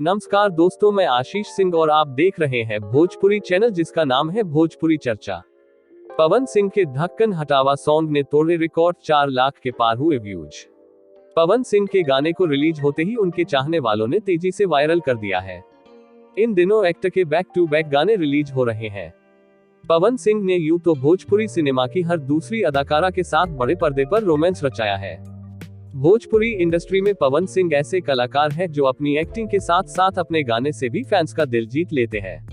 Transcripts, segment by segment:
नमस्कार दोस्तों, मैं आशीष सिंह और आप देख रहे हैं भोजपुरी चैनल जिसका नाम है भोजपुरी चर्चा। पवन सिंह के ढक्कन हटावा सॉन्ग ने तोड़े रिकॉर्ड, 4 लाख के पार हुए व्यूज। पवन सिंह के गाने को रिलीज होते ही उनके चाहने वालों ने तेजी से वायरल कर दिया है। इन दिनों एक्टर के बैक टू बैक गाने रिलीज हो रहे हैं। पवन सिंह ने यूं तो भोजपुरी सिनेमा की हर दूसरी अदाकारा के साथ बड़े पर्दे पर रोमांस रचाया है। भोजपुरी इंडस्ट्री में पवन सिंह ऐसे कलाकार हैं जो अपनी एक्टिंग के साथ साथ अपने गाने से भी फैंस का दिल जीत लेते हैं।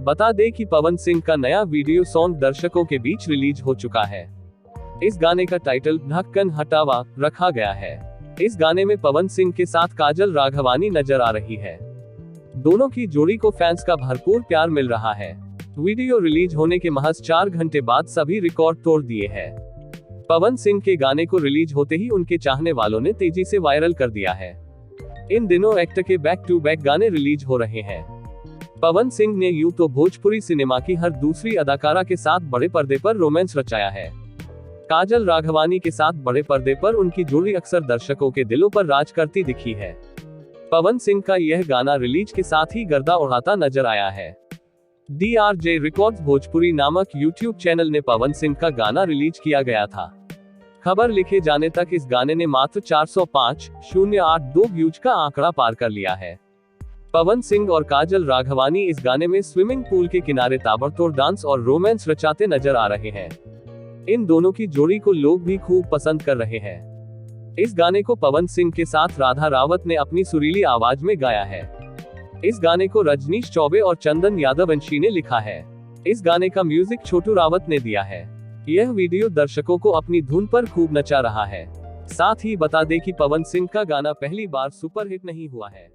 बता दें कि पवन सिंह का नया वीडियो सॉन्ग दर्शकों के बीच रिलीज हो चुका है। इस गाने का टाइटल ढक्कन हटावा रखा गया है। इस गाने में पवन सिंह के साथ काजल राघवानी नजर आ रही है। दोनों की जोड़ी को फैंस का भरपूर प्यार मिल रहा है। वीडियो रिलीज होने के महज 4 घंटे बाद सभी रिकॉर्ड तोड़ दिए हैं। पवन सिंह के गाने को रिलीज होते ही उनके चाहने वालों ने तेजी से वायरल कर दिया है। इन दिनों एक्टर के बैक टू बैक गाने रिलीज हो रहे हैं। पवन सिंह ने यूं तो भोजपुरी सिनेमा की हर दूसरी अदाकारा के साथ बड़े पर्दे पर रोमांस रचाया है। काजल राघवानी के साथ बड़े पर्दे पर उनकी जोड़ी अक्सर दर्शकों के दिलों पर राज करती दिखी है। पवन सिंह का यह गाना रिलीज के साथ ही गर्दा उड़ाता नजर आया है। DRJ रिकॉर्ड्स भोजपुरी नामक YouTube चैनल ने पवन सिंह का गाना रिलीज किया गया था। खबर लिखे जाने तक इस गाने ने मात्र 405,082 व्यूज का आंकड़ा पार कर लिया है। पवन सिंह और काजल राघवानी इस गाने में स्विमिंग पूल के किनारे ताबड़तोड़ डांस और रोमांस रचाते नजर आ रहे हैं। इन दोनों की जोड़ी को लोग भी खूब पसंद कर रहे हैं। इस गाने को पवन सिंह के साथ राधा रावत ने अपनी सुरीली आवाज में गाया है। इस गाने को रजनीश चौबे और चंदन यादवंशी ने लिखा है। इस गाने का म्यूजिक छोटू रावत ने दिया है। यह वीडियो दर्शकों को अपनी धुन पर खूब नचा रहा है। साथ ही बता दें कि पवन सिंह का गाना पहली बार सुपरहिट नहीं हुआ है।